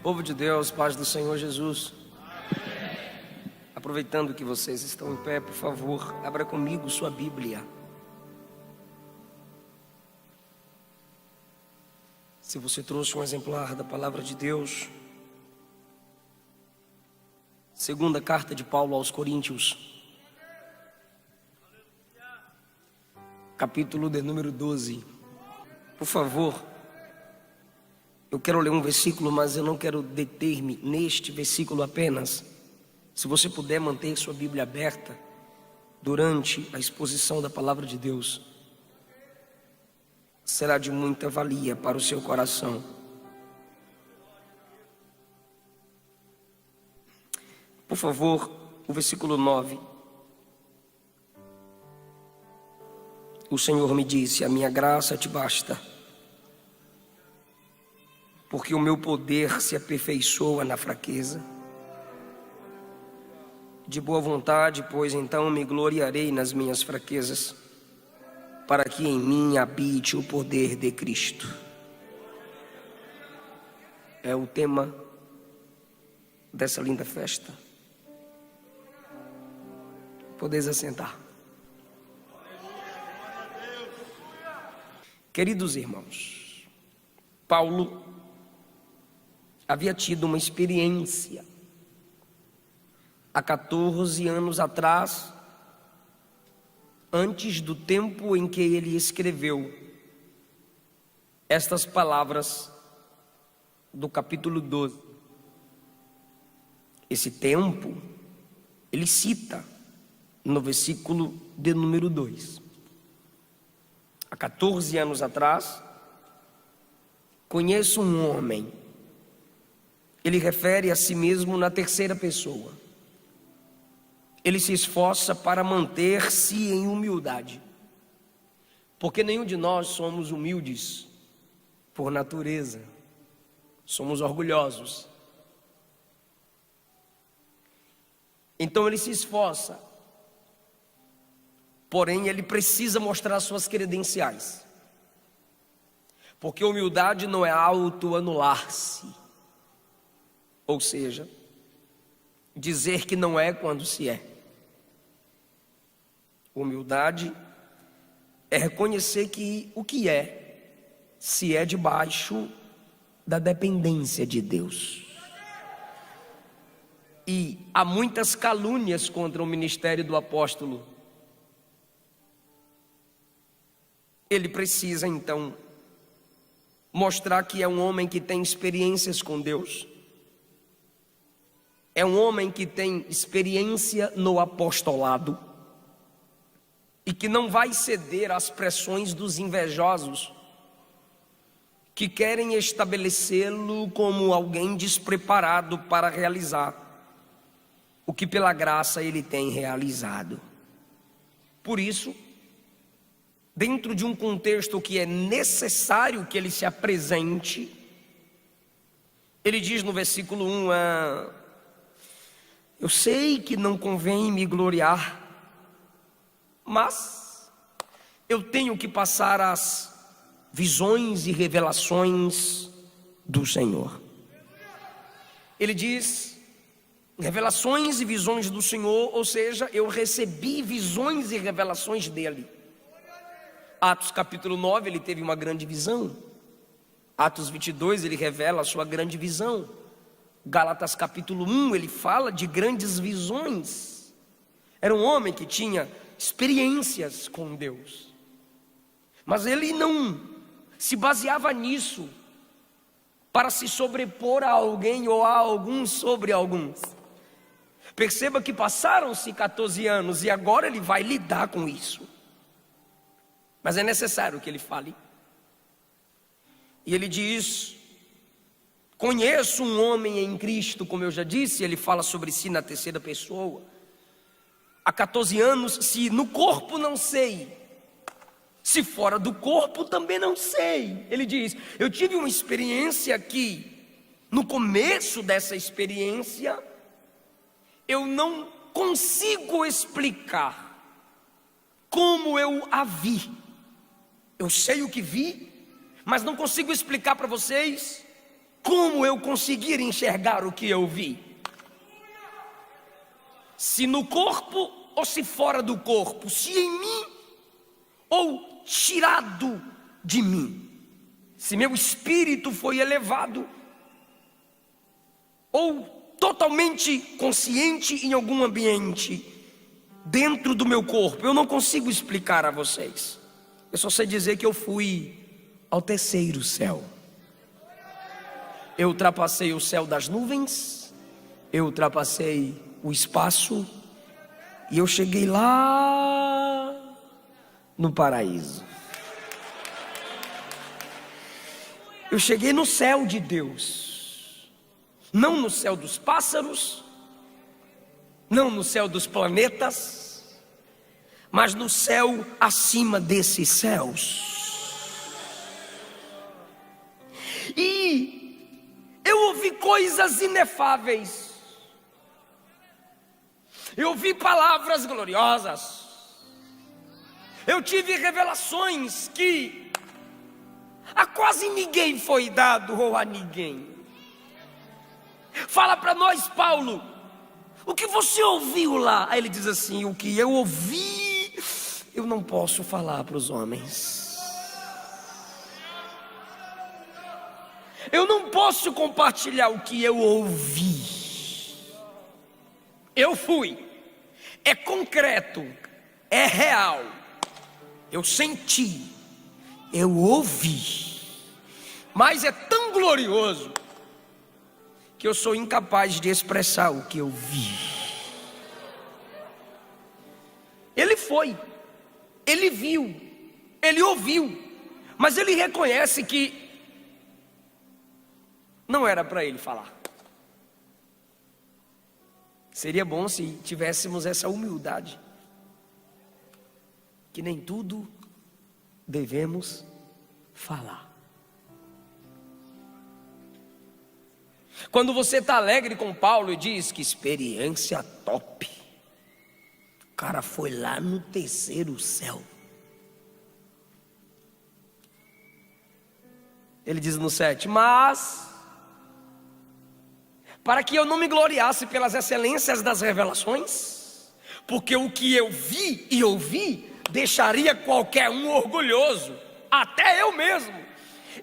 Povo de Deus, paz do Senhor Jesus. Aproveitando que vocês estão em pé, por favor, abra comigo sua Bíblia. Se você trouxe um exemplar da Palavra de Deus, segunda carta de Paulo aos Coríntios, capítulo de número 12. Por favor, eu quero ler um versículo, mas eu não quero deter-me neste versículo apenas. Se você puder manter sua Bíblia aberta durante a exposição da Palavra de Deus, será de muita valia para o seu coração. Por favor, o versículo 9. O Senhor me disse: a minha graça te basta, porque o meu poder se aperfeiçoa na fraqueza. De boa vontade, pois então me gloriarei nas minhas fraquezas, para que em mim habite o poder de Cristo. É o tema dessa linda festa. Podeis assentar. Queridos irmãos, Paulo havia tido uma experiência há 14 anos atrás, antes do tempo em que ele escreveu estas palavras do capítulo 12. Esse tempo ele cita no versículo de número 2. Há 14 anos atrás, conheço um homem. Ele refere a si mesmo na terceira pessoa. Ele se esforça para manter-se em humildade, porque nenhum de nós somos humildes por natureza, somos orgulhosos. Então ele se esforça, porém ele precisa mostrar suas credenciais, porque humildade não é autoanular-se, ou seja, dizer que não é quando se é. Humildade é reconhecer que o que é, se é debaixo da dependência de Deus. E há muitas calúnias contra o ministério do apóstolo. Ele precisa então mostrar que é um homem que tem experiências com Deus. É um homem que tem experiência no apostolado e que não vai ceder às pressões dos invejosos que querem estabelecê-lo como alguém despreparado para realizar o que pela graça ele tem realizado. Por isso, dentro de um contexto que é necessário que ele se apresente, ele diz no versículo 1, eu sei que não convém me gloriar, mas eu tenho que passar as visões e revelações do Senhor. Ele diz, revelações e visões do Senhor, ou seja, eu recebi visões e revelações dele. Atos capítulo 9, ele teve uma grande visão. Atos 22, ele revela a sua grande visão. Gálatas capítulo 1, ele fala de grandes visões. Era um homem que tinha experiências com Deus, mas ele não se baseava nisso para se sobrepor a alguém ou a alguns sobre alguns. Perceba que passaram-se 14 anos e agora ele vai lidar com isso, mas é necessário que ele fale. E ele diz, conheço um homem em Cristo, como eu já disse, ele fala sobre si na terceira pessoa. Há 14 anos, se no corpo não sei, se fora do corpo também não sei. Ele diz, eu tive uma experiência que, no começo dessa experiência, eu não consigo explicar como eu a vi. Eu sei o que vi, mas não consigo explicar para vocês como eu conseguir enxergar o que eu vi? Se no corpo ou se fora do corpo, se em mim ou tirado de mim, se meu espírito foi elevado ou totalmente consciente em algum ambiente dentro do meu corpo. Eu não consigo explicar a vocês. Eu só sei dizer que eu fui ao terceiro céu. Eu ultrapassei o céu das nuvens, eu ultrapassei o espaço e eu cheguei lá no paraíso. Eu cheguei no céu de Deus, não no céu dos pássaros, não no céu dos planetas, mas no céu acima desses céus. E eu ouvi coisas inefáveis, eu ouvi palavras gloriosas, eu tive revelações que a quase ninguém foi dado, ou a ninguém. Fala para nós, Paulo, o que você ouviu lá? Aí ele diz assim: o que eu ouvi, eu não posso falar para os homens. Eu não posso compartilhar o que eu ouvi. Eu fui, é concreto, é real. Eu senti, eu ouvi, mas é tão glorioso que eu sou incapaz de expressar o que eu vi. Ele foi, ele viu, ele ouviu, mas ele reconhece que não era para ele falar. Seria bom se tivéssemos essa humildade, que nem tudo devemos falar. Quando você está alegre com Paulo e diz que experiência top, o cara foi lá no terceiro céu. Ele diz no 7, mas para que eu não me gloriasse pelas excelências das revelações, porque o que eu vi e ouvi deixaria qualquer um orgulhoso, até eu mesmo.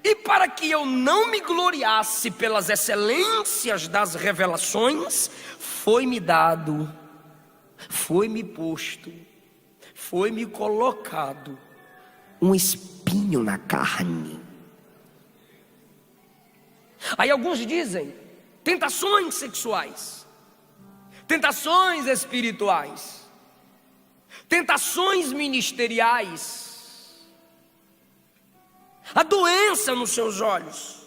E para que eu não me gloriasse pelas excelências das revelações, foi-me dado, foi-me posto, foi-me colocado um espinho na carne. Aí alguns dizem tentações sexuais, tentações espirituais, tentações ministeriais, a doença nos seus olhos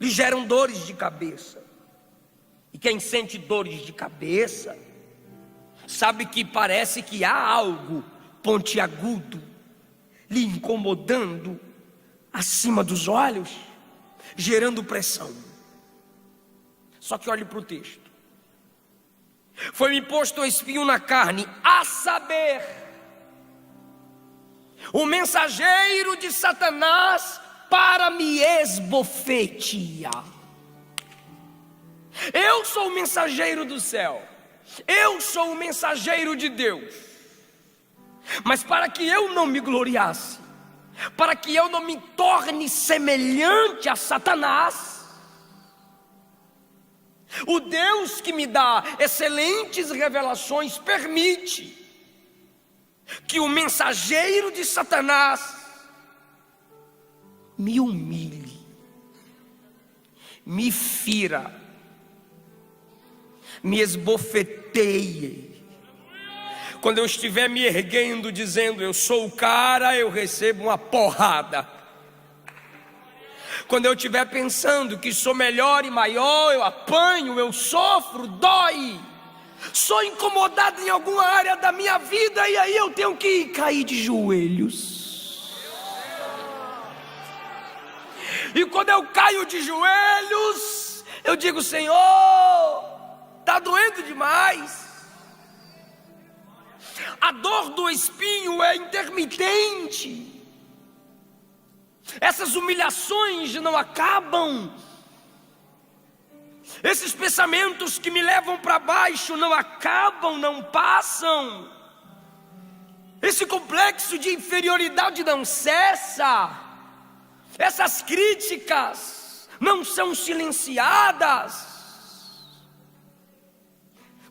lhe geram dores de cabeça. E quem sente dores de cabeça sabe que parece que há algo pontiagudo lhe incomodando acima dos olhos, gerando pressão. Só que olhe para o texto. Foi-me posto um espinho na carne, a saber, o mensageiro de Satanás para me esbofetear. Eu sou o mensageiro do céu, eu sou o mensageiro de Deus, mas para que eu não me gloriasse, para que eu não me torne semelhante a Satanás, o Deus que me dá excelentes revelações permite que o mensageiro de Satanás me humilhe, me fira, me esbofeteie. Quando eu estiver me erguendo dizendo eu sou o cara, eu recebo uma porrada. Quando eu estiver pensando que sou melhor e maior, eu apanho, eu sofro, dói. Sou incomodado em alguma área da minha vida e aí eu tenho que cair de joelhos. E quando eu caio de joelhos, eu digo: Senhor, está doendo demais. A dor do espinho é intermitente. Essas humilhações não acabam. Esses pensamentos que me levam para baixo não acabam, não passam. Esse complexo de inferioridade não cessa. Essas críticas não são silenciadas.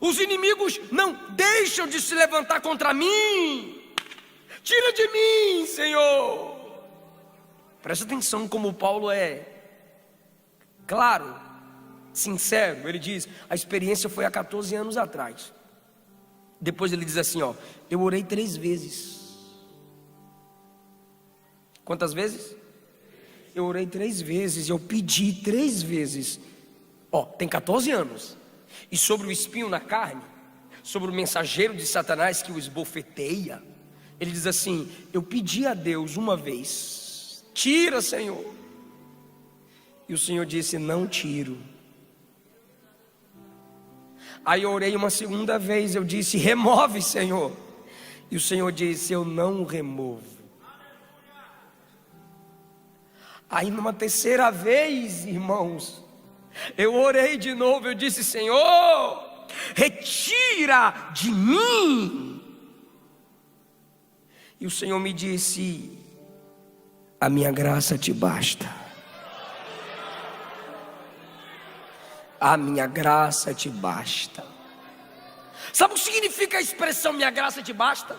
Os inimigos não deixam de se levantar contra mim. Tira de mim, Senhor. Presta atenção como Paulo é claro, sincero. Ele diz, a experiência foi há 14 anos atrás. Depois ele diz assim, eu orei 3 vezes. Quantas vezes? Eu orei 3 vezes, eu pedi 3 vezes. Tem 14 anos. E sobre o espinho na carne, sobre o mensageiro de Satanás que o esbofeteia, ele diz assim, eu pedi a Deus uma vez, tira, Senhor. E o Senhor disse, não tiro. Aí eu orei uma segunda vez, eu disse, remove, Senhor. E o Senhor disse, eu não removo. Aí numa terceira vez, irmãos, eu orei de novo, eu disse, Senhor, retira de mim. E o Senhor me disse, a minha graça te basta. A minha graça te basta. Sabe o que significa a expressão minha graça te basta?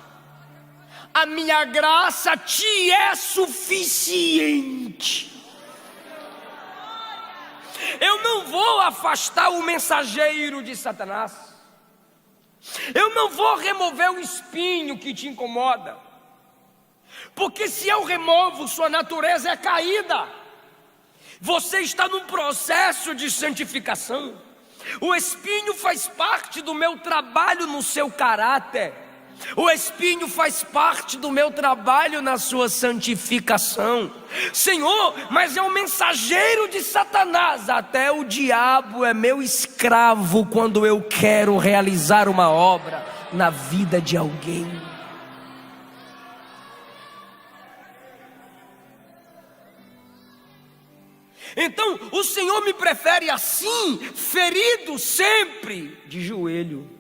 A minha graça te é suficiente. Eu não vou afastar o mensageiro de Satanás. Eu não vou remover o espinho que te incomoda. Porque se eu removo, sua natureza é caída. Você está num processo de santificação. O espinho faz parte do meu trabalho no seu caráter. O espinho faz parte do meu trabalho na sua santificação. Senhor, mas é o mensageiro de Satanás. Até o diabo é meu escravo quando eu quero realizar uma obra na vida de alguém. Então o Senhor me prefere assim, ferido sempre, de joelho.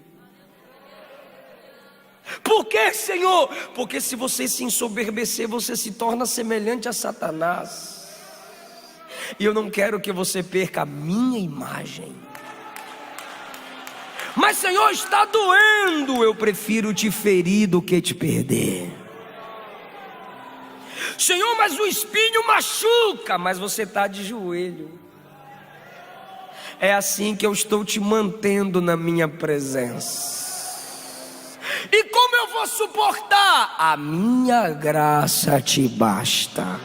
Por que, Senhor? Porque se você se ensoberbecer, você se torna semelhante a Satanás. E eu não quero que você perca a minha imagem. Mas, Senhor, está doendo. Eu prefiro te ferir do que te perder. Senhor, mas o espinho machuca. Mas você está de joelho. É assim que eu estou te mantendo na minha presença. E como eu vou suportar? A minha graça te basta.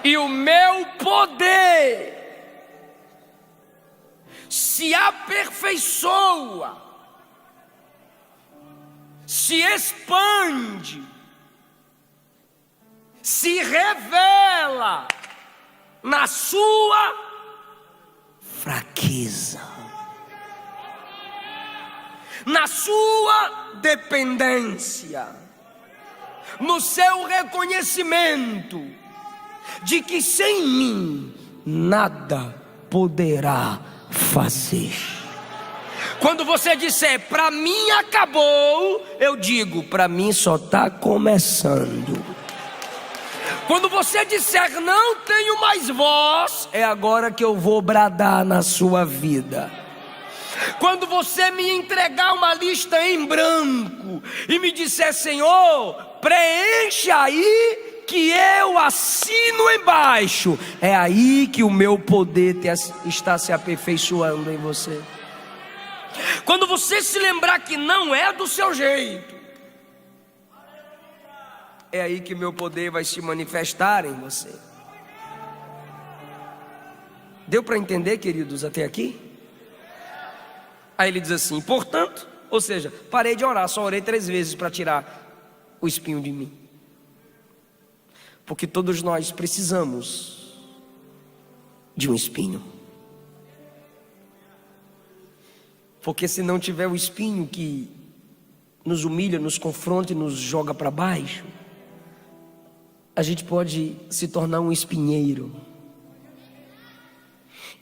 E o meu poder se aperfeiçoa, se expande, se revela na sua fraqueza, na sua dependência, no seu reconhecimento de que sem mim nada poderá fazer. Quando você disser para mim acabou, eu digo para mim só está começando. Quando você disser não tenho mais voz, é agora que eu vou bradar na sua vida. Quando você me entregar uma lista em branco e me disser Senhor, preencha aí que eu assino embaixo, é aí que o meu poder está se aperfeiçoando em você. Quando você se lembrar que não é do seu jeito, é aí que meu poder vai se manifestar em você. Deu para entender, queridos, até aqui? Aí ele diz assim, portanto, ou seja, parei de orar, só orei 3 vezes para tirar o espinho de mim. Porque todos nós precisamos de um espinho. Porque se não tiver o espinho que nos humilha, nos confronta e nos joga para baixo, a gente pode se tornar um espinheiro.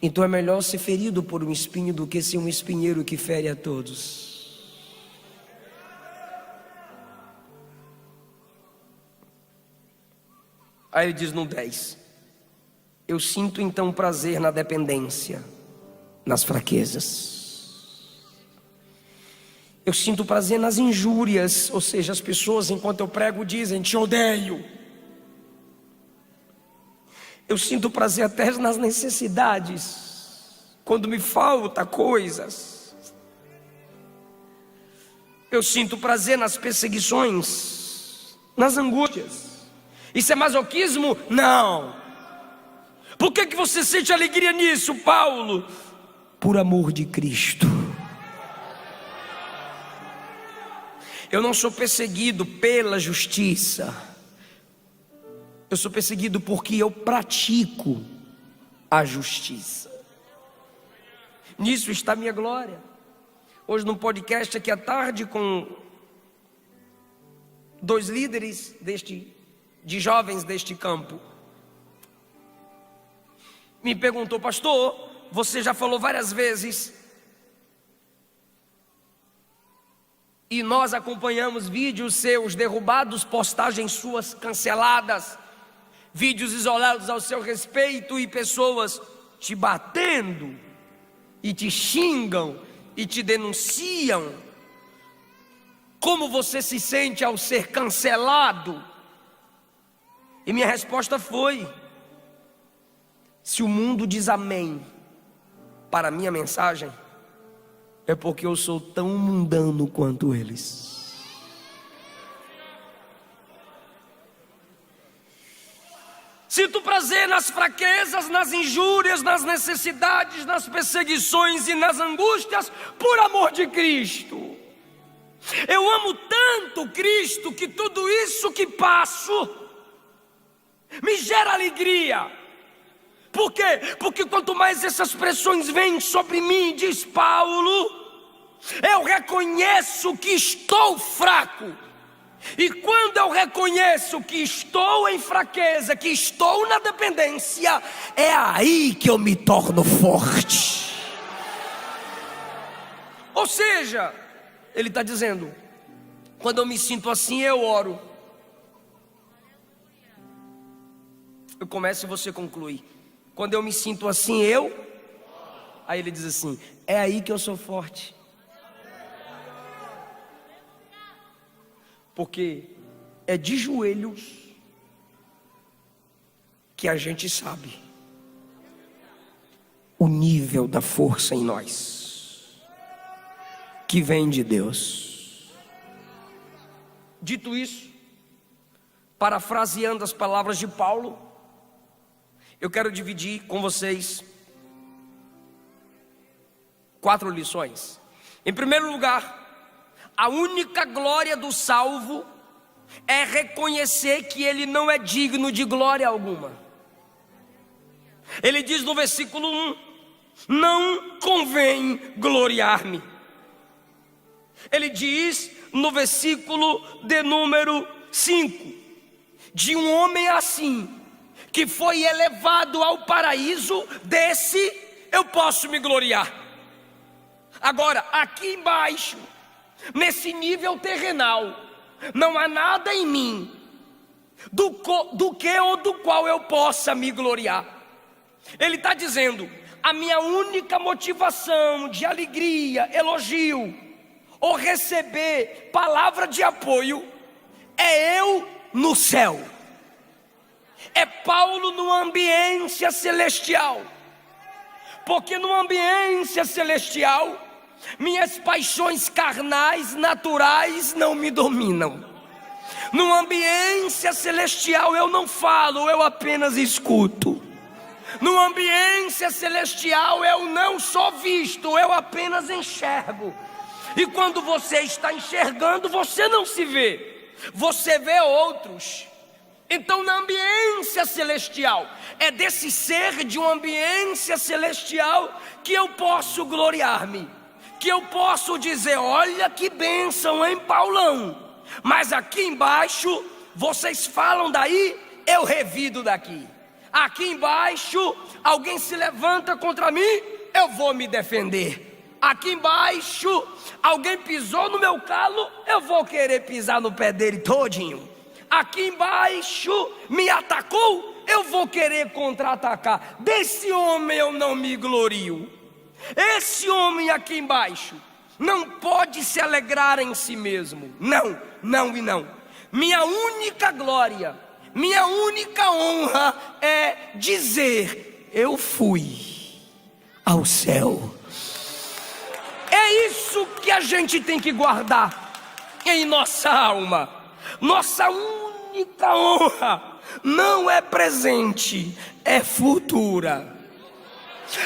Então é melhor ser ferido por um espinho do que ser um espinheiro que fere a todos. Aí ele diz no 10: eu sinto então prazer na dependência, nas fraquezas. Eu sinto prazer nas injúrias, ou seja, as pessoas enquanto eu prego dizem: te odeio. Eu sinto prazer até nas necessidades, quando me falta coisas. Eu sinto prazer nas perseguições, nas angústias. Isso é masoquismo? Não. Por que você sente alegria nisso, Paulo? Por amor de Cristo. Eu não sou perseguido pela justiça. Eu sou perseguido porque eu pratico a justiça. Nisso está a minha glória. Hoje no podcast aqui à tarde, com 2 líderes de jovens deste campo, me perguntou: pastor, você já falou várias vezes, e nós acompanhamos vídeos seus derrubados, postagens suas canceladas, vídeos isolados ao seu respeito e pessoas te batendo e te xingam e te denunciam. Como você se sente ao ser cancelado? E minha resposta foi: se o mundo diz amém para a minha mensagem, é porque eu sou tão mundano quanto eles. Sinto prazer nas fraquezas, nas injúrias, nas necessidades, nas perseguições e nas angústias, por amor de Cristo. Eu amo tanto Cristo que tudo isso que passo me gera alegria. Por quê? Porque quanto mais essas pressões vêm sobre mim, diz Paulo, eu reconheço que estou fraco. E quando eu reconheço que estou em fraqueza, que estou na dependência, é aí que eu me torno forte. Ou seja, ele está dizendo, quando eu me sinto assim, eu oro. Eu começo e você conclui. Quando eu me sinto assim, aí ele diz assim: é aí que eu sou forte. Porque é de joelhos que a gente sabe o nível da força em nós, que vem de Deus. Dito isso, parafraseando as palavras de Paulo, eu quero dividir com vocês 4 lições. Em primeiro lugar, a única glória do salvo é reconhecer que ele não é digno de glória alguma. Ele diz no versículo 1: não convém gloriar-me. Ele diz no versículo de número 5: de um homem assim, que foi elevado ao paraíso, desse eu posso me gloriar. Agora, aqui embaixo, nesse nível terrenal, não há nada em mim do que ou do qual eu possa me gloriar. Ele está dizendo: a minha única motivação de alegria, elogio ou receber palavra de apoio é eu no céu. É Paulo numa ambiência celestial. Porque numa ambiência celestial, minhas paixões carnais, naturais não me dominam. Numa ambiência celestial eu não falo, eu apenas escuto. Numa ambiência celestial eu não sou visto, eu apenas enxergo. E quando você está enxergando, você não se vê, você vê outros. Então na ambiência celestial, é desse ser de uma ambiência celestial que eu posso gloriar-me, que eu posso dizer: olha que bênção, hein, Paulão? Mas aqui embaixo, vocês falam daí eu revido daqui. Aqui embaixo, alguém se levanta contra mim, eu vou me defender. Aqui embaixo, alguém pisou no meu calo, eu vou querer pisar no pé dele todinho. Aqui embaixo, me atacou, eu vou querer contra-atacar. Desse homem eu não me glorio. Esse homem aqui embaixo não pode se alegrar em si mesmo. Não, não e não. Minha única glória, minha única honra é dizer: eu fui ao céu. É isso que a gente tem que guardar em nossa alma. Nossa única honra não é presente, é futura.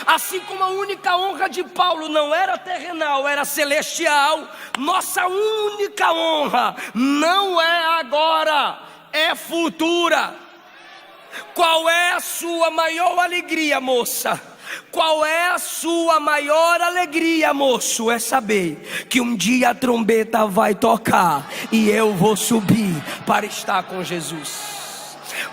Assim como a única honra de Paulo não era terrenal, era celestial, nossa única honra não é agora, é futura. Qual é a sua maior alegria, moça? Qual é a sua maior alegria, moço? É saber que um dia a trombeta vai tocar e eu vou subir para estar com Jesus.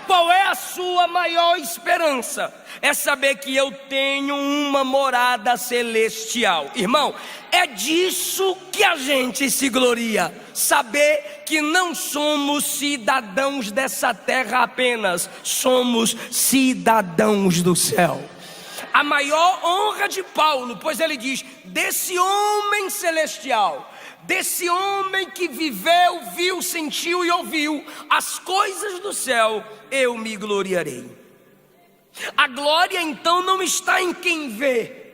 Qual é a sua maior esperança? É saber que eu tenho uma morada celestial. Irmão, é disso que a gente se gloria. Saber que não somos cidadãos dessa terra apenas, somos cidadãos do céu. A maior honra de Paulo, pois ele diz: desse homem celestial, desse homem que viveu, viu, sentiu e ouviu as coisas do céu, eu me gloriarei. A glória então não está em quem vê,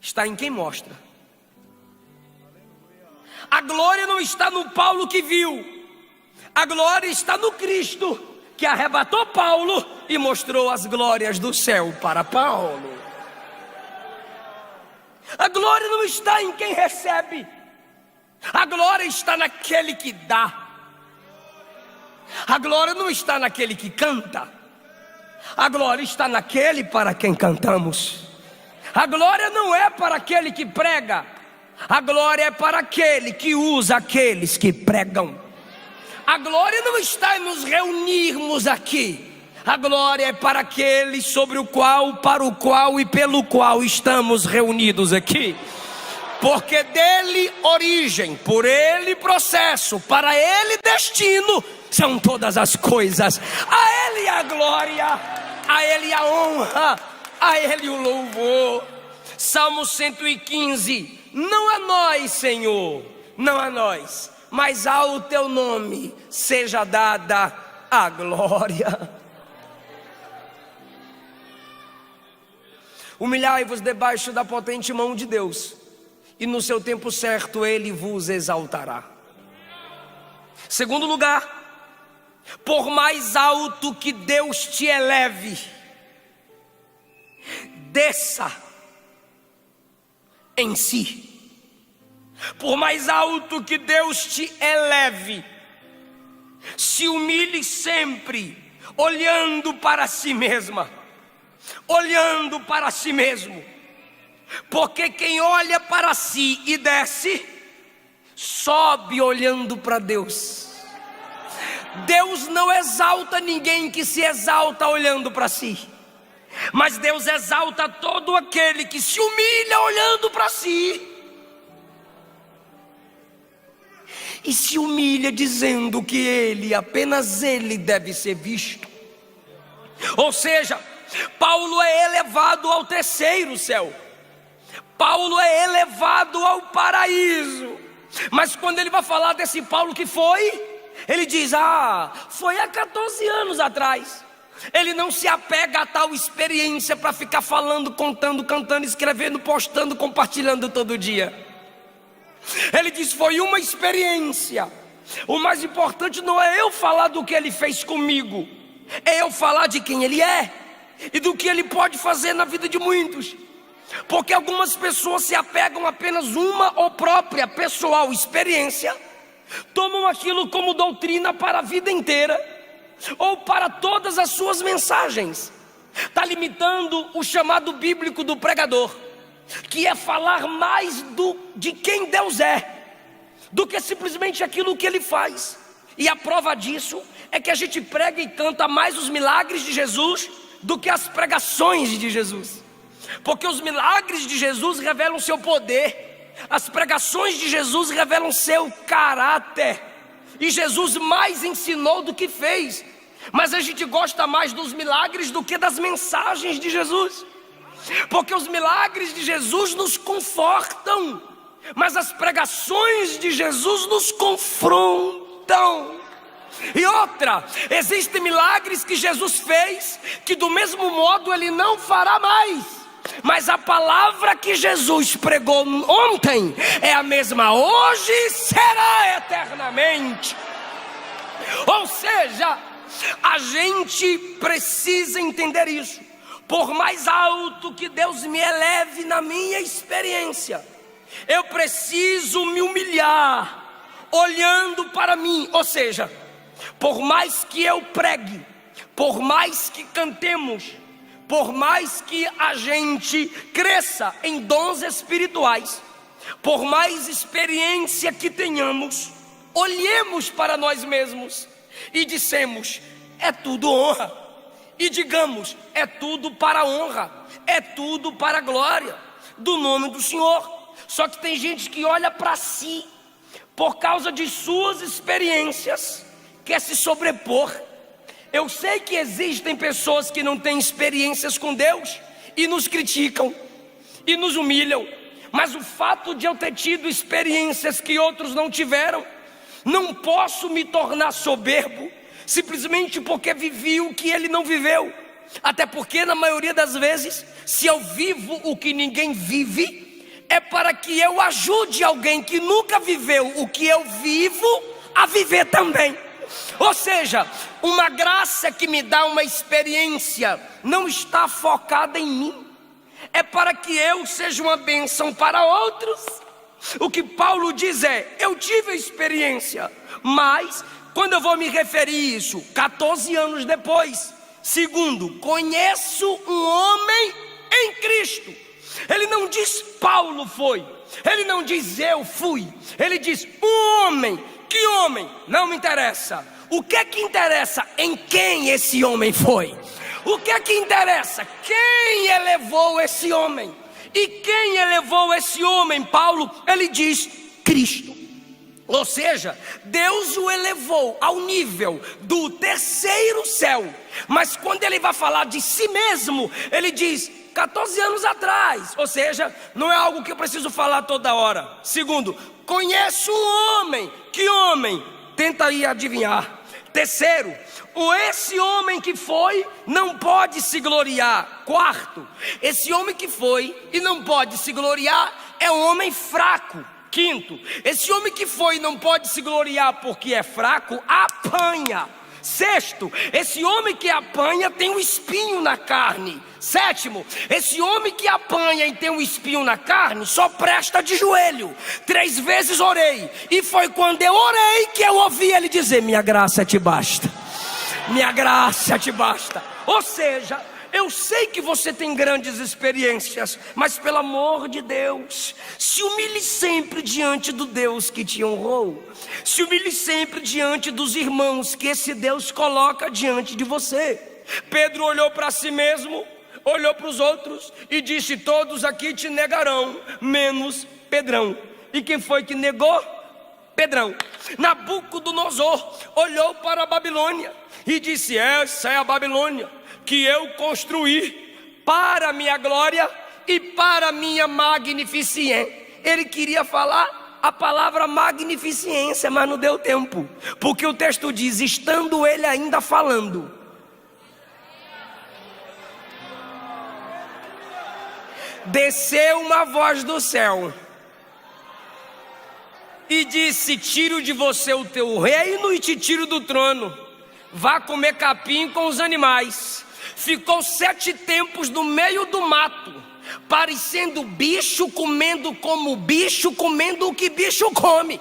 está em quem mostra. A glória não está no Paulo que viu, a glória está no Cristo que arrebatou Paulo e mostrou as glórias do céu para Paulo. A glória não está em quem recebe, a glória está naquele que dá. A glória não está naquele que canta, a glória está naquele para quem cantamos. A glória não é para aquele que prega, a glória é para aquele que usa aqueles que pregam. A glória não está em nos reunirmos aqui, a glória é para aquele sobre o qual, para o qual e pelo qual estamos reunidos aqui. Porque dele origem, por ele processo, para ele destino, são todas as coisas. A ele a glória, a ele a honra, a ele o louvor. Salmo 115, não a nós, Senhor, não a nós, mas ao teu nome seja dada a glória. Humilhai-vos debaixo da potente mão de Deus, e no seu tempo certo ele vos exaltará. Segundo lugar, por mais alto que Deus te eleve, desça em si. Por mais alto que Deus te eleve, se humilhe sempre, olhando para si mesma, olhando para si mesmo. Porque quem olha para si e desce, sobe olhando para Deus. Deus não exalta ninguém que se exalta olhando para si, mas Deus exalta todo aquele que se humilha olhando para si. E se humilha dizendo que ele, apenas ele deve ser visto. Ou seja, Paulo é elevado ao terceiro céu, Paulo é elevado ao paraíso. Mas quando ele vai falar desse Paulo que foi, ele diz: foi há 14 anos atrás. Ele não se apega a tal experiência para ficar falando, contando, cantando, escrevendo, postando, compartilhando todo dia. Ele diz: foi uma experiência. O mais importante não é eu falar do que ele fez comigo, é eu falar de quem ele é e do que ele pode fazer na vida de muitos. Porque algumas pessoas se apegam apenas uma ou própria pessoal experiência, tomam aquilo como doutrina para a vida inteira, ou para todas as suas mensagens. Está limitando o chamado bíblico do pregador, que é falar mais de quem Deus é, do que simplesmente aquilo que ele faz. E a prova disso é que a gente prega e canta mais os milagres de Jesus do que as pregações de Jesus. Porque os milagres de Jesus revelam seu poder, as pregações de Jesus revelam seu caráter. E Jesus mais ensinou do que fez. Mas a gente gosta mais dos milagres do que das mensagens de Jesus. Porque os milagres de Jesus nos confortam, mas as pregações de Jesus nos confrontam. E outra, existem milagres que Jesus fez, que do mesmo modo Ele não fará mais. Mas a palavra que Jesus pregou ontem é a mesma hoje e será eternamente. Ou seja, a gente precisa entender isso. Por mais alto que Deus me eleve na minha experiência, eu preciso me humilhar, olhando para mim. Ou seja, por mais que eu pregue, por mais que cantemos, por mais que a gente cresça em dons espirituais, por mais experiência que tenhamos, olhemos para nós mesmos e dissemos: é tudo honra. E digamos: é tudo para a honra, é tudo para a glória do nome do Senhor. Só que tem gente que olha para si, por causa de suas experiências, quer se sobrepor. Eu sei que existem pessoas que não têm experiências com Deus e nos criticam e nos humilham. Mas o fato de eu ter tido experiências que outros não tiveram, não posso me tornar soberbo simplesmente porque vivi o que ele não viveu. Até porque na maioria das vezes, se eu vivo o que ninguém vive, é para que eu ajude alguém que nunca viveu o que eu vivo a viver também. Ou seja, uma graça que me dá uma experiência não está focada em mim, é para que eu seja uma bênção para outros. O que Paulo diz é: eu tive a experiência, mas quando eu vou me referir a isso, 14 anos depois, segundo, conheço um homem em Cristo. Ele não diz Paulo foi, ele não diz eu fui, ele diz um homem. Que homem? Não me interessa. O que é que interessa? Em quem esse homem foi? O que é que interessa? Quem elevou esse homem? E quem elevou esse homem? Paulo, ele diz Cristo. Ou seja, Deus o elevou ao nível do terceiro céu. Mas quando ele vai falar de si mesmo, ele diz 14 anos atrás. Ou seja, não é algo que eu preciso falar toda hora. Segundo, conheço um homem. Que homem? Tenta aí adivinhar. Terceiro, esse homem que foi não pode se gloriar. Quarto, esse homem que foi e não pode se gloriar é um homem fraco. Quinto, esse homem que foi e não pode se gloriar porque é fraco, apanha. Sexto, esse homem que apanha tem um espinho na carne. Sétimo, esse homem que apanha e tem um espinho na carne só presta de joelho. 3 vezes orei, e foi quando eu orei que eu ouvi ele dizer: minha graça te basta, minha graça te basta. Ou seja, eu sei que você tem grandes experiências, mas pelo amor de Deus, se humilhe sempre diante do Deus que te honrou. Se humilhe sempre diante dos irmãos que esse Deus coloca diante de você. Pedro olhou para si mesmo, olhou para os outros e disse: todos aqui te negarão, menos Pedrão. E quem foi que negou? Pedrão. Nabucodonosor olhou para a Babilônia e disse: essa é a Babilônia que eu construí para a minha glória e para a minha magnificência. Ele queria falar a palavra magnificência, mas não deu tempo, porque o texto diz: estando ele ainda falando, desceu uma voz do céu e disse: tiro de você o teu reino e te tiro do trono, vá comer capim com os animais. Ficou 7 tempos no meio do mato, parecendo bicho, comendo como bicho, comendo o que bicho come.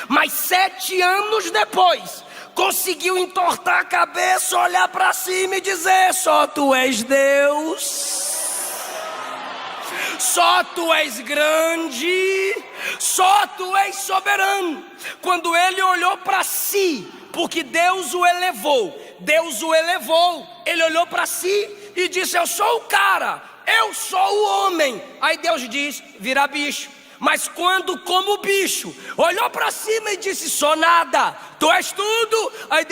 Mas 7 anos depois, conseguiu entortar a cabeça, olhar para cima e dizer: só tu és Deus, só tu és grande, só tu és soberano. Quando ele olhou para si, porque Deus o elevou. Deus o elevou. Ele olhou para si e disse: eu sou o cara, eu sou o homem. Aí Deus diz: vira bicho. Mas quando, como bicho, olhou para cima e disse: sou nada, tu és tudo. Aí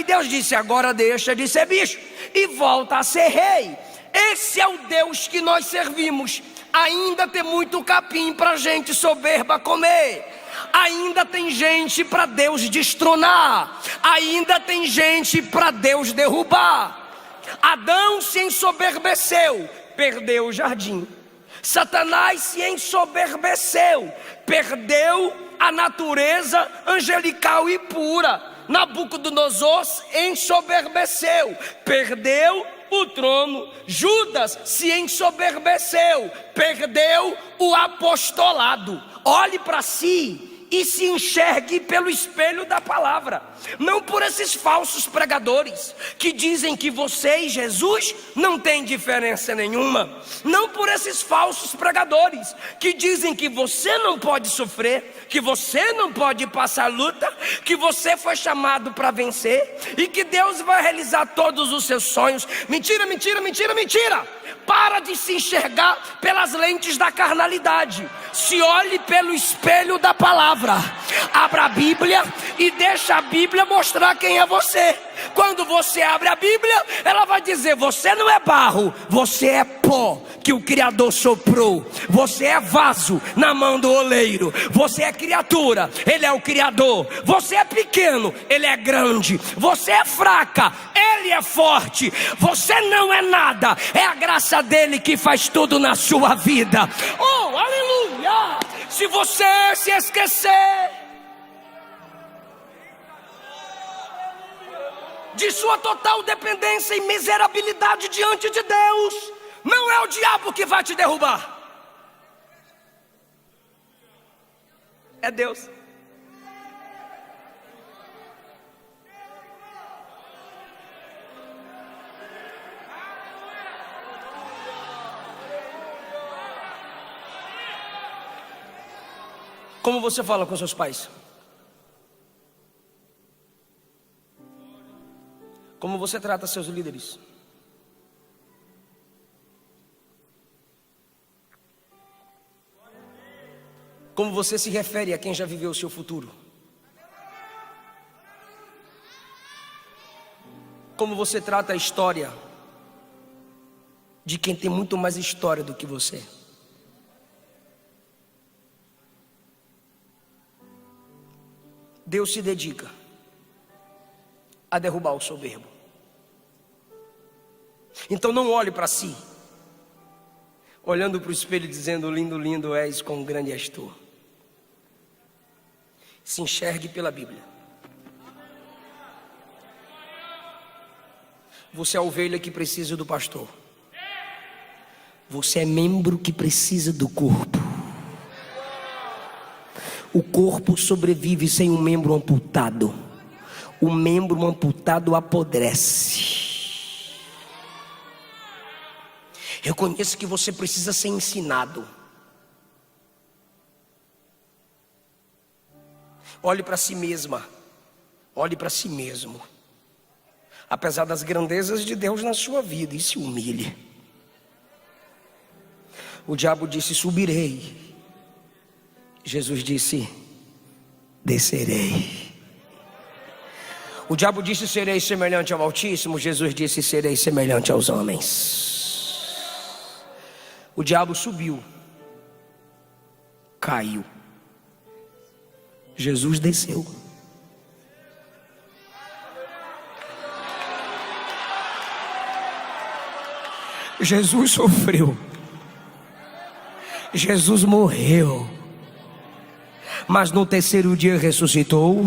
Deus disse: agora deixa de ser bicho e volta a ser rei. Esse é o Deus que nós servimos. Ainda tem muito capim para gente soberba comer. Ainda tem gente para Deus destronar. Ainda tem gente para Deus derrubar. Adão se ensoberbeceu, perdeu o jardim. Satanás se ensoberbeceu, perdeu a natureza angelical e pura. Nabucodonosor ensoberbeceu, perdeu o trono. Judas se ensoberbeceu, perdeu o apostolado. Olhe para si e se enxergue pelo espelho da palavra, não por esses falsos pregadores que dizem que você e Jesus não tem diferença nenhuma, não por esses falsos pregadores que dizem que você não pode sofrer, que você não pode passar luta, que você foi chamado para vencer e que Deus vai realizar todos os seus sonhos. Mentira, mentira, mentira, mentira. Para de se enxergar pelas lentes da carnalidade. Se olhe pelo espelho da palavra. Abra a Bíblia e deixa a Bíblia mostrar quem é você. Quando você abre a Bíblia, ela vai dizer: você não é barro, você é pó que o Criador soprou. Você é vaso na mão do oleiro. Você é criatura, Ele é o Criador. Você é pequeno, Ele é grande. Você é fraca, Ele é forte. Você não é nada, é a graça dele que faz tudo na sua vida. Oh, aleluia! Se você se esquecer de sua total dependência e miserabilidade diante de Deus, não é o diabo que vai te derrubar, é Deus. Como você fala com seus pais? Como você trata seus líderes? Como você se refere a quem já viveu o seu futuro? Como você trata a história de quem tem muito mais história do que você? Deus se dedica a derrubar o soberbo. Então não olhe para si, olhando para o espelho dizendo: lindo, lindo és, quão grande és tu. Se enxergue pela Bíblia. Você é a ovelha que precisa do pastor. Você é membro que precisa do corpo. O corpo sobrevive sem um membro amputado. O membro amputado apodrece. Reconheça que você precisa ser ensinado. Olhe para si mesma. Olhe para si mesmo. Apesar das grandezas de Deus na sua vida, e se humilhe. O diabo disse: subirei. Jesus disse: descerei. O diabo disse: serei semelhante ao Altíssimo. Jesus disse: serei semelhante aos homens. O diabo subiu, caiu. Jesus desceu. Jesus sofreu. Jesus morreu. Mas no terceiro dia ressuscitou.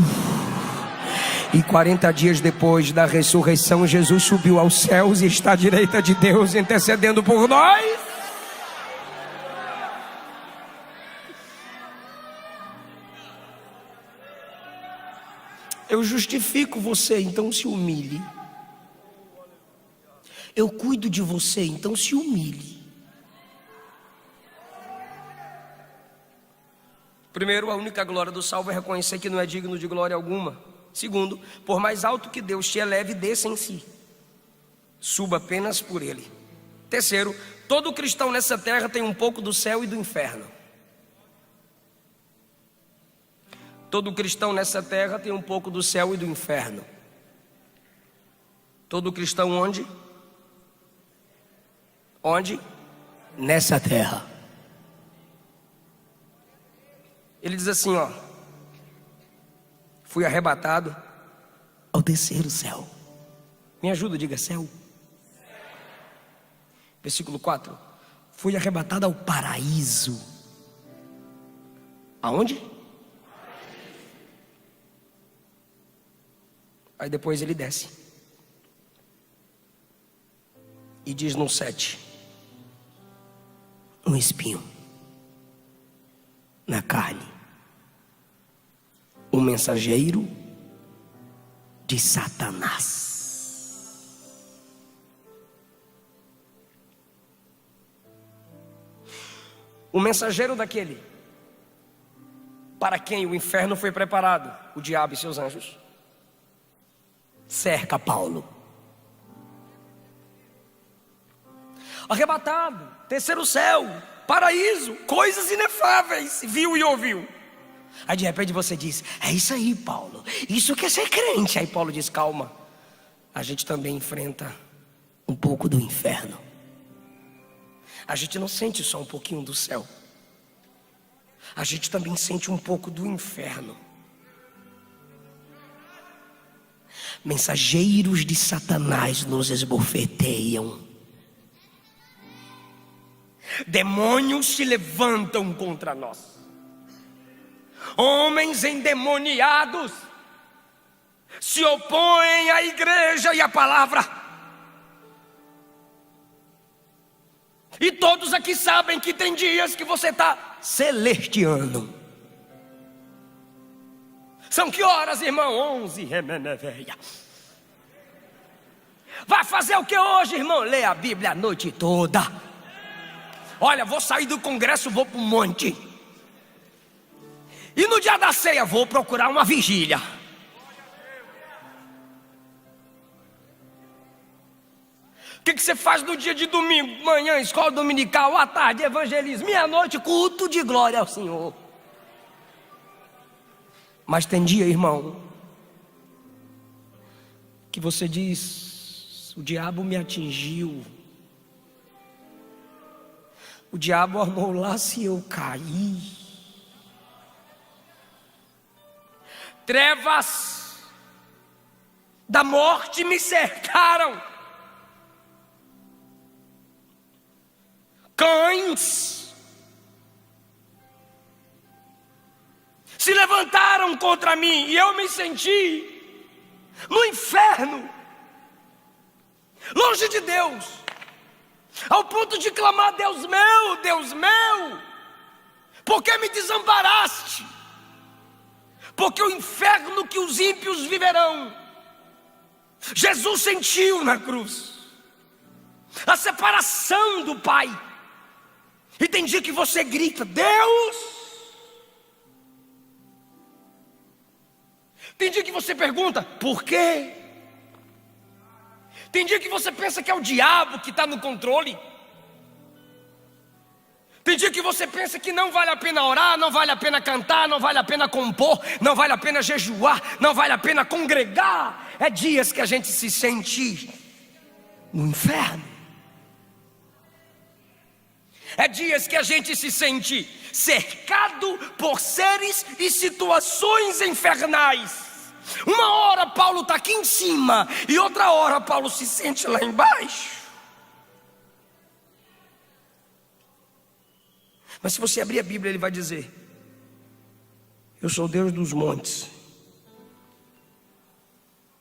E 40 dias depois da ressurreição, Jesus subiu aos céus e está à direita de Deus, intercedendo por nós. Eu justifico você, então se humilhe. Eu cuido de você, então se humilhe. Primeiro, a única glória do salvo é reconhecer que não é digno de glória alguma. Segundo, por mais alto que Deus te eleve, desça em si. Suba apenas por Ele. Terceiro, todo cristão nessa terra tem um pouco do céu e do inferno. Todo cristão nessa terra tem um pouco do céu e do inferno. Todo cristão onde? Onde? Nessa terra. Ele diz assim, ó: fui arrebatado ao terceiro céu. Me ajuda, diga céu. Versículo 4. Fui arrebatado ao paraíso. Aonde? Aí depois ele desce e diz no 7: um espinho na carne, um mensageiro de Satanás. O mensageiro daquele para quem o inferno foi preparado, o diabo e seus anjos, cerca Paulo. Arrebatado, terceiro céu, paraíso, coisas inefáveis, viu e ouviu. Aí de repente você diz: é isso aí, Paulo, isso que é ser crente. Aí Paulo diz: calma, a gente também enfrenta um pouco do inferno. A gente não sente só um pouquinho do céu, a gente também sente um pouco do inferno. Mensageiros de Satanás nos esbofeteiam. Demônios se levantam contra nós. Homens endemoniados se opõem à igreja e à palavra. E todos aqui sabem que tem dias que você está celestiano. São que horas, irmão? 11, remeneveia. Vai fazer o que hoje, irmão? Lê a Bíblia a noite toda. Olha, vou sair do congresso, vou para o monte. E no dia da ceia, vou procurar uma vigília. O que você faz no dia de domingo? Manhã, escola dominical, à tarde, evangelismo, meia-noite, culto de glória ao Senhor. Mas tem dia, irmão, que você diz: o diabo me atingiu. O diabo armou lá se eu caí. Trevas da morte me cercaram. Cães se levantaram contra mim e eu me senti no inferno, longe de Deus, ao ponto de clamar: Deus meu, por que me desamparaste? Porque o inferno que os ímpios viverão, Jesus sentiu na cruz a separação do Pai. E tem dia que você grita: Deus. Tem dia que você pergunta: por quê? Tem dia que você pensa que é o diabo que está no controle. Tem dia que você pensa que não vale a pena orar, não vale a pena cantar, não vale a pena compor, não vale a pena jejuar, não vale a pena congregar. É dias que a gente se sente no inferno. É dias que a gente se sente cercado por seres e situações infernais. Uma hora Paulo está aqui em cima e outra hora Paulo se sente lá embaixo. Mas se você abrir a Bíblia, ele vai dizer: eu sou Deus dos montes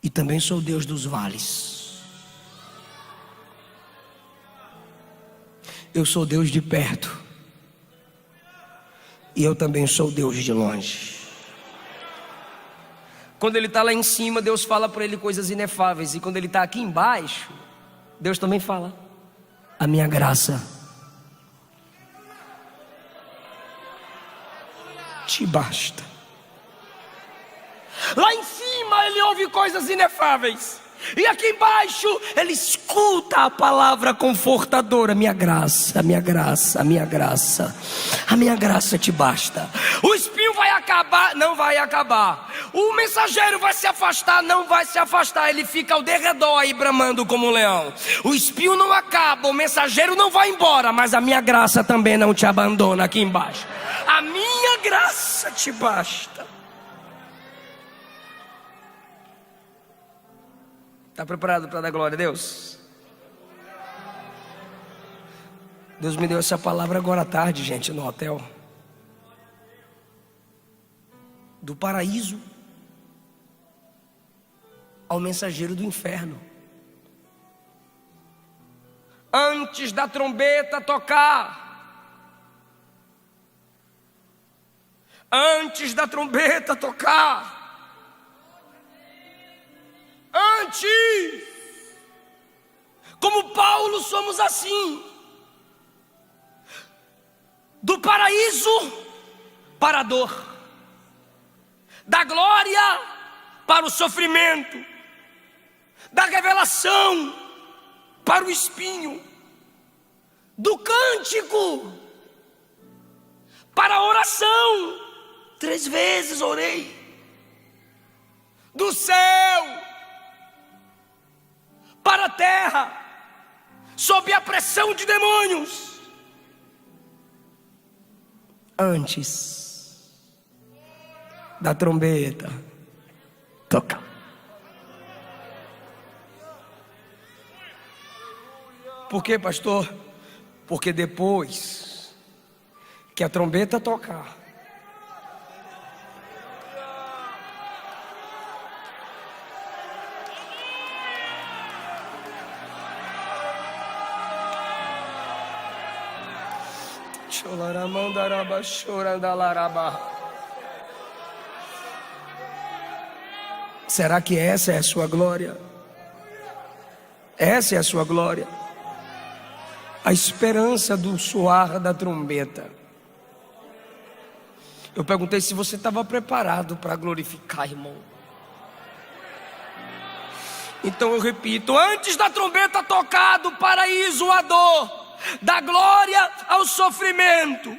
e também sou Deus dos vales. Eu sou Deus de perto e eu também sou Deus de longe. Quando ele está lá em cima, Deus fala para ele coisas inefáveis. E quando ele está aqui embaixo, Deus também fala: a minha graça te basta. Lá em cima ouve coisas inefáveis. E aqui embaixo ele escuta a palavra confortadora: minha graça, minha graça, minha graça, a minha graça te basta. O espinho vai acabar? Não vai acabar. O mensageiro vai se afastar? Não vai se afastar. Ele fica ao derredor aí bramando como um leão. O espinho não acaba, o mensageiro não vai embora, mas a minha graça também não te abandona aqui embaixo. A minha graça te basta. Está preparado para dar glória a Deus? Deus me deu essa palavra agora à tarde, gente, no hotel. Do paraíso ao mensageiro do inferno. Antes da trombeta tocar, antes da trombeta tocar, antes, como Paulo somos assim, do paraíso para a dor, da glória para o sofrimento, da revelação para o espinho, do cântico para a oração. 3 vezes orei. Do céu para a terra, sob a pressão de demônios. Antes da trombeta tocar. Por quê, pastor? Porque depois que a trombeta tocar, será que essa é a sua glória? Essa é a sua glória? A esperança do soar da trombeta. Eu perguntei se você estava preparado para glorificar, irmão. Então eu repito: antes da trombeta tocar, do paraíso à dor, da glória ao sofrimento,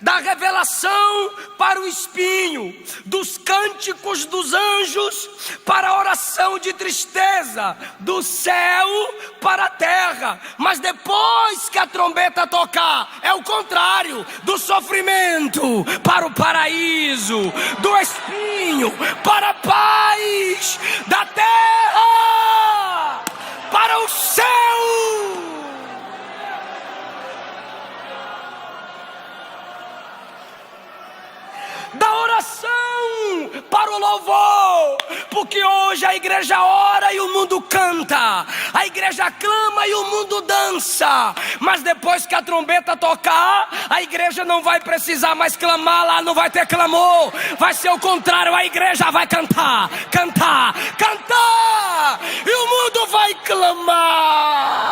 da revelação para o espinho, dos cânticos dos anjos para a oração de tristeza, do céu para a terra. Mas depois que a trombeta tocar, é o contrário: do sofrimento para o paraíso, do espinho para a paz, da terra para o céu. Da oração para o louvor, porque hoje a igreja ora e o mundo canta, a igreja clama e o mundo dança, mas depois que a trombeta tocar, a igreja não vai precisar mais clamar, lá não vai ter clamor, vai ser o contrário: a igreja vai cantar, cantar, cantar, e o mundo vai clamar.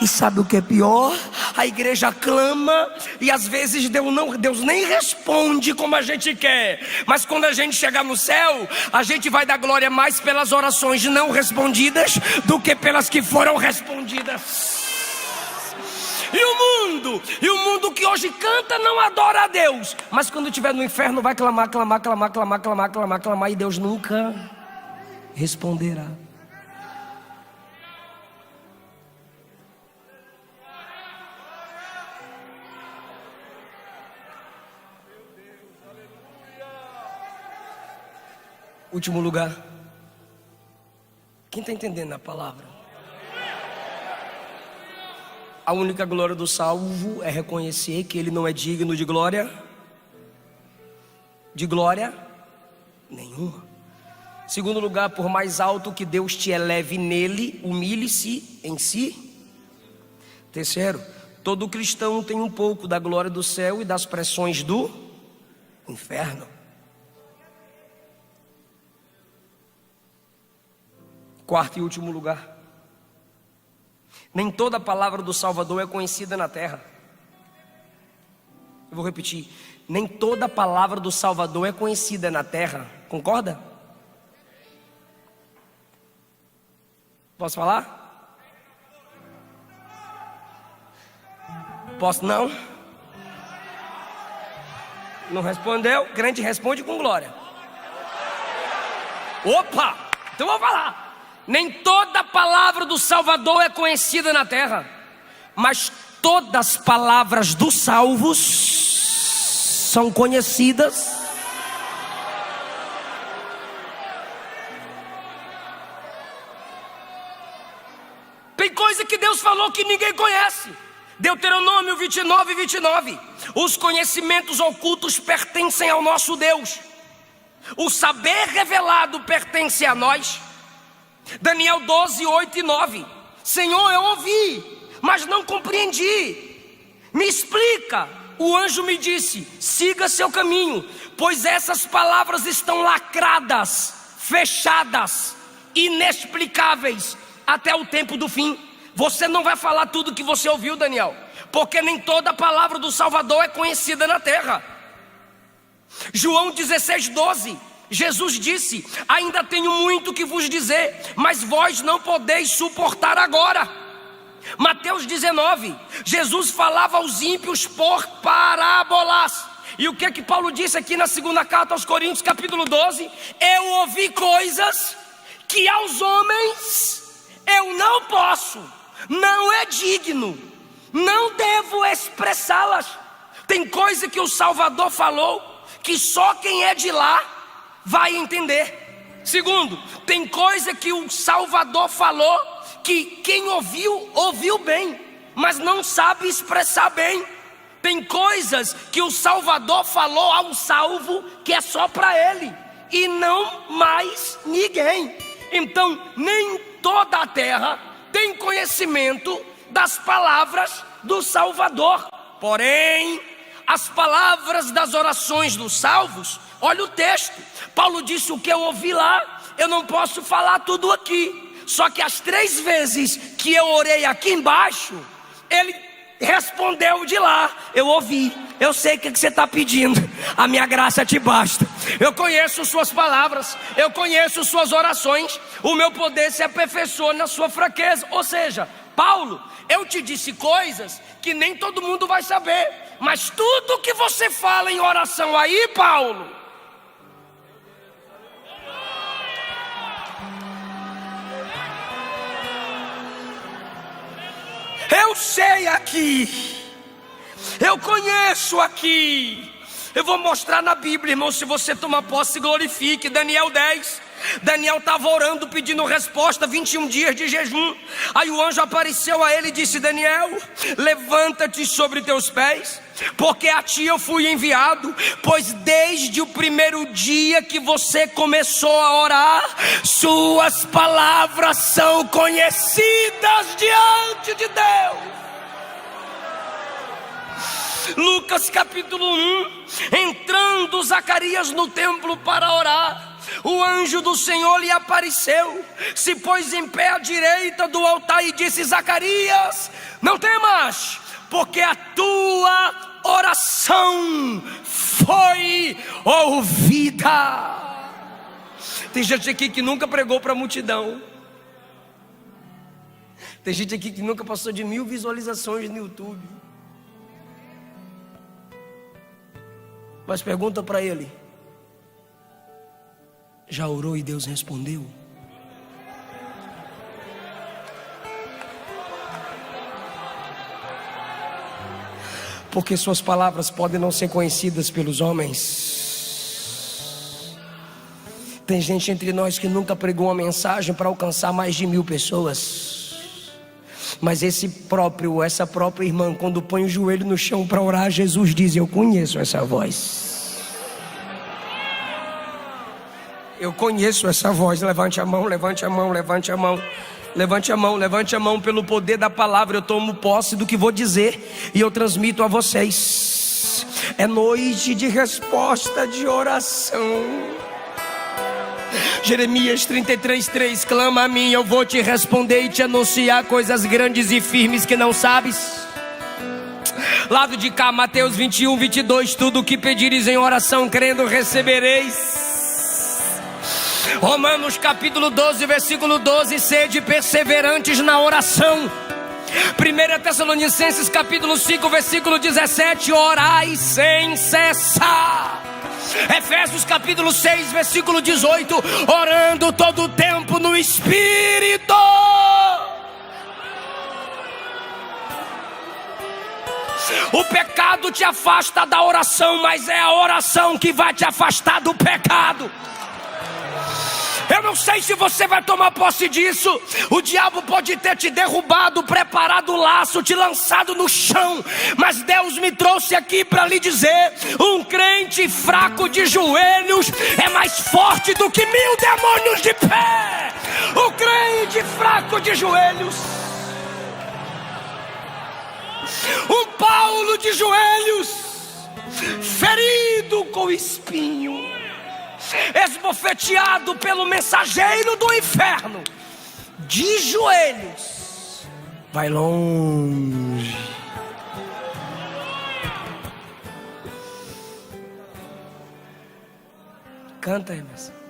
E sabe o que é pior? A igreja clama e às vezes Deus nem responde como a gente quer. Mas quando a gente chegar no céu, a gente vai dar glória mais pelas orações não respondidas do que pelas que foram respondidas. E o mundo que hoje canta não adora a Deus, mas quando estiver no inferno vai clamar, clamar, clamar, clamar, clamar, clamar, clamar, e Deus nunca responderá. Último lugar. Quem está entendendo a palavra? A única glória do salvo é reconhecer que ele não é digno de glória nenhuma. Segundo lugar, por mais alto que Deus te eleve nele, humilhe-se em si. Terceiro, todo cristão tem um pouco da glória do céu e das pressões do inferno. Quarto e último lugar, nem toda a palavra do Salvador é conhecida na terra. Eu vou repetir. Nem toda palavra do Salvador é conhecida na terra. Concorda? Posso falar? Posso não? Não respondeu? Crente responde com glória. Opa! Então eu vou falar. Nem toda palavra do Salvador é conhecida na terra, mas todas as palavras dos salvos são conhecidas. Tem coisa que Deus falou que ninguém conhece. Deuteronômio 29, 29. Os conhecimentos ocultos pertencem ao nosso Deus. O saber revelado pertence a nós. Daniel 12, 8 e 9. Senhor, eu ouvi, mas não compreendi. Me explica. O anjo me disse: siga seu caminho, pois essas palavras estão lacradas, fechadas, inexplicáveis até o tempo do fim. Você não vai falar tudo que você ouviu, Daniel, porque nem toda a palavra do Salvador é conhecida na terra. João 16, 12. Jesus disse: ainda tenho muito que vos dizer, mas vós não podeis suportar agora. Mateus 19. Jesus falava aos ímpios por parábolas. E o que é que Paulo disse aqui na segunda carta aos Coríntios, capítulo 12? Eu ouvi coisas que aos homens eu não posso, não é digno, não devo expressá-las. Tem coisa que o Salvador falou que só quem é de lá vai entender. Segundo, tem coisa que o Salvador falou que quem ouviu, ouviu bem, mas não sabe expressar bem. Tem coisas que o Salvador falou ao salvo que é só para ele e não mais ninguém. Então nem toda a terra tem conhecimento das palavras do Salvador. Porém, as palavras das orações dos salvos, olha o texto. Paulo disse: o que eu ouvi lá, eu não posso falar tudo aqui. Só que as 3 vezes que eu orei aqui embaixo, ele respondeu de lá: eu ouvi, eu sei o que você está pedindo, a minha graça te basta. Eu conheço suas palavras, eu conheço suas orações, o meu poder se aperfeiçoa na sua fraqueza. Ou seja, Paulo, eu te disse coisas que nem todo mundo vai saber, mas tudo que você fala em oração aí, Paulo, eu sei aqui, eu conheço aqui. Eu vou mostrar na Bíblia, irmão. Se você tomar posse, glorifique. Daniel 10. Daniel estava orando, pedindo resposta, 21 dias de jejum. Aí o anjo apareceu a ele e disse: Daniel, levanta-te sobre teus pés, porque a ti eu fui enviado. Pois desde o primeiro dia que você começou a orar, suas palavras são conhecidas diante de Deus. Lucas capítulo 1. Entrando Zacarias no templo para orar, o anjo do Senhor lhe apareceu, se pôs em pé à direita do altar e disse: Zacarias, não temas, porque a tua oração foi ouvida. Tem gente aqui que nunca pregou para a multidão. Tem gente aqui que nunca passou de 1000 visualizações no YouTube. Mas pergunta para ele: já orou e Deus respondeu? Porque suas palavras podem não ser conhecidas pelos homens. Tem gente entre nós que nunca pregou uma mensagem para alcançar mais de 1000 pessoas. Mas essa própria irmã, quando põe o joelho no chão para orar, Jesus diz: eu conheço essa voz. Eu conheço essa voz. Levante a mão, levante a mão, levante a mão. Levante a mão, levante a mão. Pelo poder da palavra eu tomo posse do que vou dizer e eu transmito a vocês. É noite de resposta de oração. Jeremias 33:3. Clama a mim, eu vou te responder e te anunciar coisas grandes e firmes que não sabes. Lado de cá, Mateus 21, 22. Tudo o que pedires em oração, crendo, recebereis. Romanos capítulo 12, versículo 12. Sede perseverantes na oração. 1 Tessalonicenses capítulo 5, versículo 17. Orai sem cessar. Efésios capítulo 6, versículo 18. Orando todo o tempo no Espírito. O pecado te afasta da oração, mas é a oração que vai te afastar do pecado. Eu não sei se você vai tomar posse disso. O diabo pode ter te derrubado, preparado o laço, te lançado no chão, mas Deus me trouxe aqui para lhe dizer: um crente fraco de joelhos é mais forte do que 1000 demônios de pé. O crente fraco de joelhos, um Paulo de joelhos, ferido com espinho, esbofeteado pelo mensageiro do inferno, de joelhos, vai longe. Canta, Emerson.